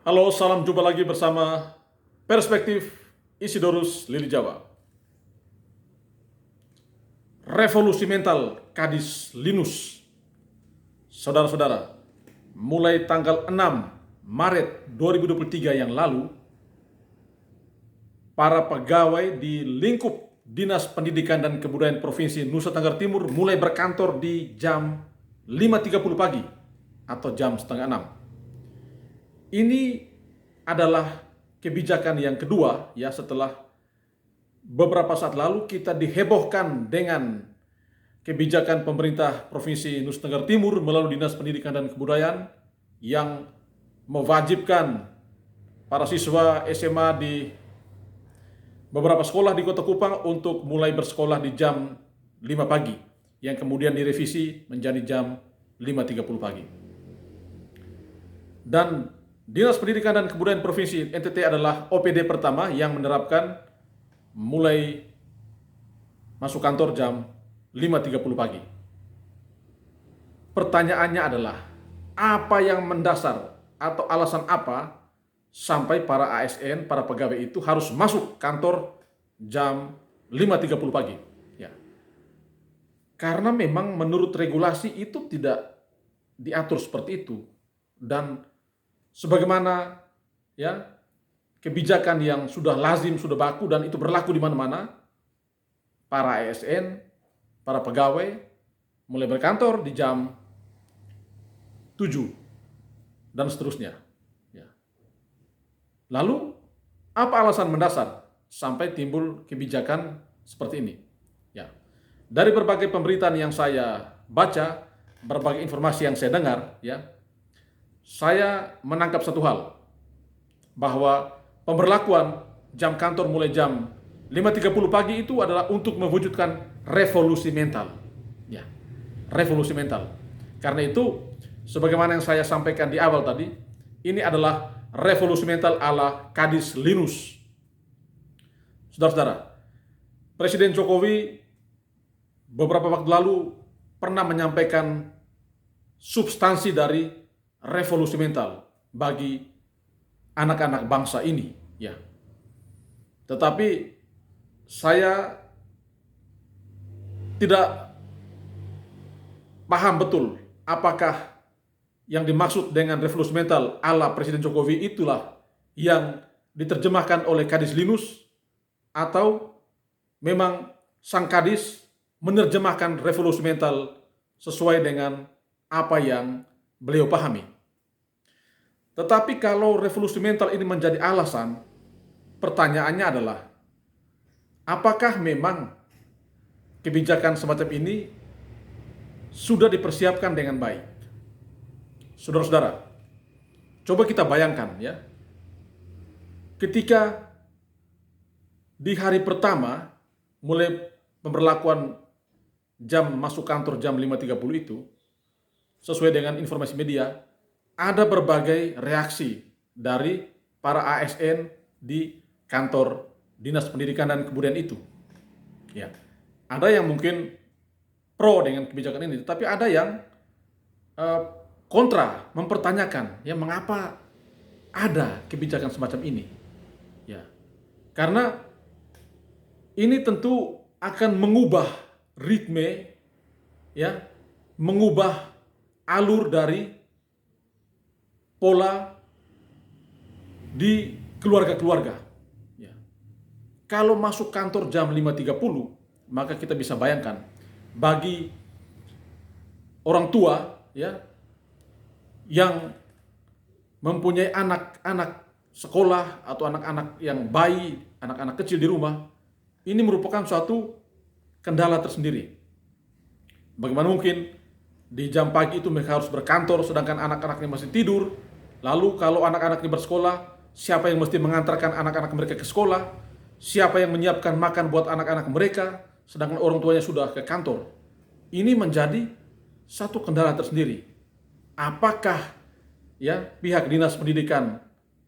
Halo, salam jumpa lagi bersama Perspektif Isidorus Lili Jawa. Revolusi mental Kadis Linus. Saudara-saudara, mulai tanggal 6 Maret 2023 yang lalu, para pegawai di lingkup Dinas Pendidikan dan Kebudayaan Provinsi Nusa Tenggara Timur mulai berkantor di jam 5.30 pagi atau jam setengah 6. Ini adalah kebijakan yang kedua ya, setelah beberapa saat lalu kita dihebohkan dengan kebijakan pemerintah Provinsi Nusa Tenggara Timur melalui Dinas Pendidikan dan Kebudayaan yang mewajibkan para siswa SMA di beberapa sekolah di Kota Kupang untuk mulai bersekolah di jam 5 pagi, yang kemudian direvisi menjadi jam 5.30 pagi. Dan Dinas Pendidikan dan Kebudayaan Provinsi NTT adalah OPD pertama yang menerapkan mulai masuk kantor jam 5.30 pagi. Pertanyaannya adalah, apa yang mendasar atau alasan apa sampai para ASN, para pegawai itu harus masuk kantor jam 5.30 pagi? Ya. Karena memang menurut regulasi itu tidak diatur seperti itu. Dan sebagaimana ya kebijakan yang sudah lazim, sudah baku dan itu berlaku di mana-mana, para ASN, para pegawai mulai berkantor di jam 7 dan seterusnya. Ya. Lalu apa alasan mendasar sampai timbul kebijakan seperti ini? Ya. Dari berbagai pemberitaan yang saya baca, berbagai informasi yang saya dengar, ya, saya menangkap satu hal, bahwa pemberlakuan jam kantor mulai jam 5.30 pagi itu adalah untuk mewujudkan revolusi mental. Ya, revolusi mental. Karena itu, sebagaimana yang saya sampaikan di awal tadi, ini adalah revolusi mental ala Kadis Linus. Saudara-saudara, Presiden Jokowi beberapa waktu lalu pernah menyampaikan substansi dari revolusi mental bagi anak-anak bangsa ini, ya. Tetapi saya tidak paham betul apakah yang dimaksud dengan revolusi mental ala Presiden Jokowi itulah yang diterjemahkan oleh Kadis Linus, atau memang sang Kadis menerjemahkan revolusi mental sesuai dengan apa yang beliau pahami. Tetapi kalau revolusi mental ini menjadi alasan, pertanyaannya adalah, apakah memang kebijakan semacam ini sudah dipersiapkan dengan baik? Saudara-saudara, coba kita bayangkan ya, ketika di hari pertama mulai pemberlakuan jam masuk kantor jam 5.30 itu, sesuai dengan informasi media, ada berbagai reaksi dari para ASN di kantor Dinas Pendidikan dan Kebudayaan itu. Ya, ada yang mungkin pro dengan kebijakan ini, tapi ada yang kontra, mempertanyakan, ya, mengapa ada kebijakan semacam ini? Ya, karena ini tentu akan mengubah ritme, ya, mengubah alur dari pola di keluarga-keluarga. Ya. Kalau masuk kantor jam 5.30, maka kita bisa bayangkan bagi orang tua ya yang mempunyai anak-anak sekolah atau anak-anak yang bayi, anak-anak kecil di rumah, ini merupakan suatu kendala tersendiri. Bagaimana mungkin di jam pagi itu mereka harus berkantor sedangkan anak-anaknya masih tidur? Lalu kalau anak-anaknya bersekolah, siapa yang mesti mengantarkan anak-anak mereka ke sekolah? Siapa yang menyiapkan makan buat anak-anak mereka sedangkan orang tuanya sudah ke kantor? Ini menjadi satu kendala tersendiri. Apakah ya pihak Dinas Pendidikan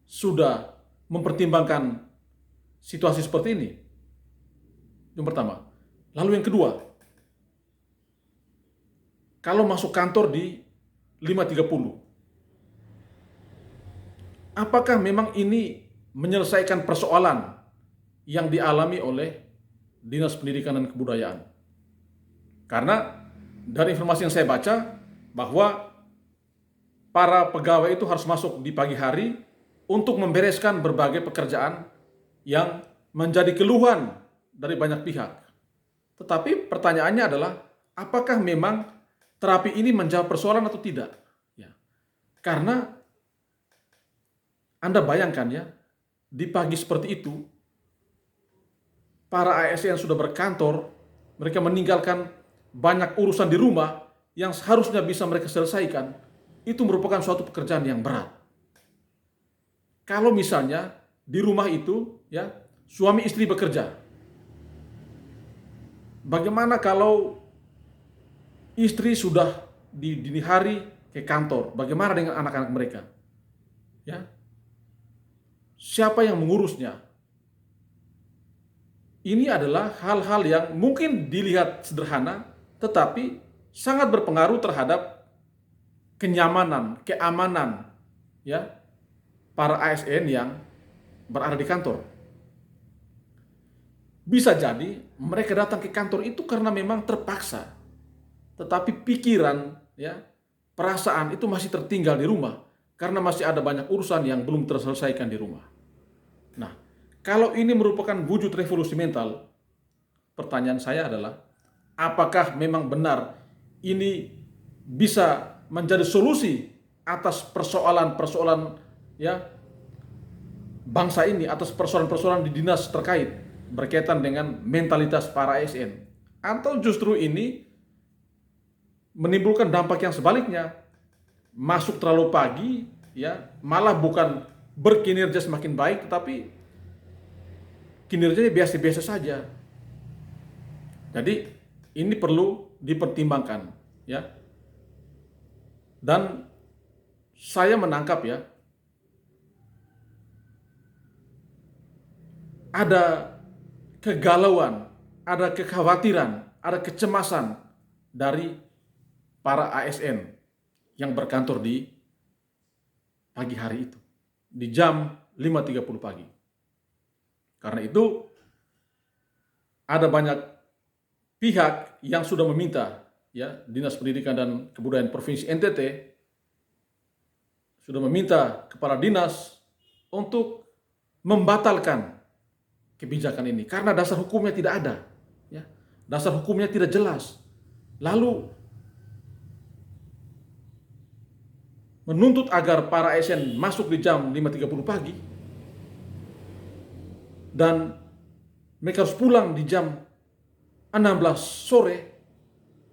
sudah mempertimbangkan situasi seperti ini? Yang pertama. Lalu yang kedua, kalau masuk kantor di 5.30, apakah memang ini menyelesaikan persoalan yang dialami oleh Dinas Pendidikan dan Kebudayaan? Karena dari informasi yang saya baca bahwa para pegawai itu harus masuk di pagi hari untuk membereskan berbagai pekerjaan yang menjadi keluhan dari banyak pihak. Tetapi pertanyaannya adalah, apakah memang terapi ini menjawab persoalan atau tidak? Ya. Karena Anda bayangkan ya, di pagi seperti itu, para ASN sudah berkantor, mereka meninggalkan banyak urusan di rumah yang seharusnya bisa mereka selesaikan. Itu merupakan suatu pekerjaan yang berat. Kalau misalnya di rumah itu ya suami istri bekerja, bagaimana kalau istri sudah di dini hari ke kantor? Bagaimana dengan anak-anak mereka? Ya, siapa yang mengurusnya? Ini adalah hal-hal yang mungkin dilihat sederhana, tetapi sangat berpengaruh terhadap kenyamanan, keamanan ya para ASN yang berada di kantor. Bisa jadi mereka datang ke kantor itu karena memang terpaksa, tetapi pikiran ya, perasaan itu masih tertinggal di rumah karena masih ada banyak urusan yang belum terselesaikan di rumah. Nah, kalau ini merupakan wujud revolusi mental, pertanyaan saya adalah, apakah memang benar ini bisa menjadi solusi atas persoalan-persoalan ya bangsa ini, atas persoalan-persoalan di dinas terkait berkaitan dengan mentalitas para ASN, atau justru ini menimbulkan dampak yang sebaliknya, masuk terlalu pagi ya malah bukan berkinerja semakin baik, tetapi kinerjanya biasa-biasa saja. Jadi ini perlu dipertimbangkan ya. Dan saya menangkap ya, ada kegalauan, ada kekhawatiran, ada kecemasan dari para ASN yang berkantor di pagi hari itu, di jam 5.30 pagi. Karena itu ada banyak pihak yang sudah meminta ya, Dinas Pendidikan dan Kebudayaan Provinsi NTT sudah meminta kepada dinas untuk membatalkan kebijakan ini karena dasar hukumnya tidak ada ya. Dasar hukumnya tidak jelas. Lalu menuntut agar para ASN masuk di jam 5.30 pagi dan mereka harus pulang di jam 16 sore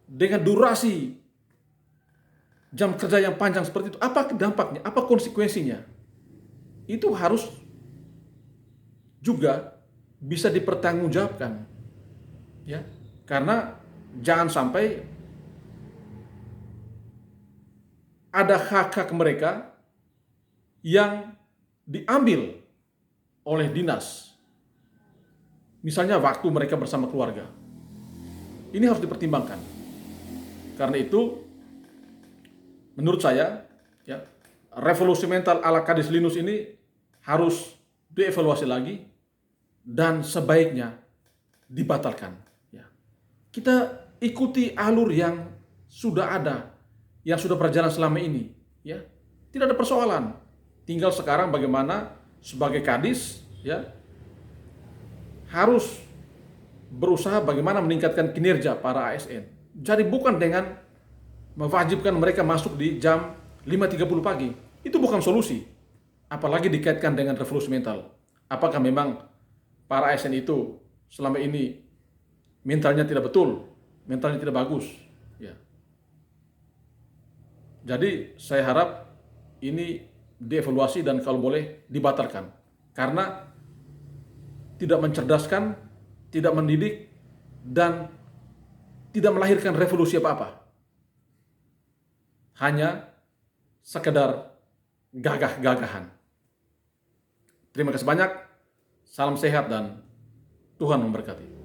dengan durasi jam kerja yang panjang seperti itu. Apa dampaknya? Apa konsekuensinya? Itu harus juga bisa dipertanggungjawabkan ya, karena jangan sampai ada hak-hak mereka yang diambil oleh dinas, misalnya waktu mereka bersama keluarga. Ini harus dipertimbangkan. Karena itu menurut saya ya, revolusi mental ala Kadis Linus ini harus dievaluasi lagi dan sebaiknya dibatalkan ya. Kita ikuti alur yang sudah ada, yang sudah berjalan selama ini ya. Tidak ada persoalan. Tinggal sekarang bagaimana sebagai Kadis ya harus berusaha bagaimana meningkatkan kinerja para ASN. Jadi bukan dengan mewajibkan mereka masuk di jam 5.30 pagi. Itu bukan solusi. Apalagi dikaitkan dengan revolusi mental. Apakah memang para ASN itu selama ini mentalnya tidak betul, mentalnya tidak bagus ya. Jadi saya harap ini dievaluasi dan kalau boleh dibatalkan. Karena tidak mencerdaskan, tidak mendidik, dan tidak melahirkan revolusi apa-apa. Hanya sekedar gagah-gagahan. Terima kasih banyak, salam sehat dan Tuhan memberkati.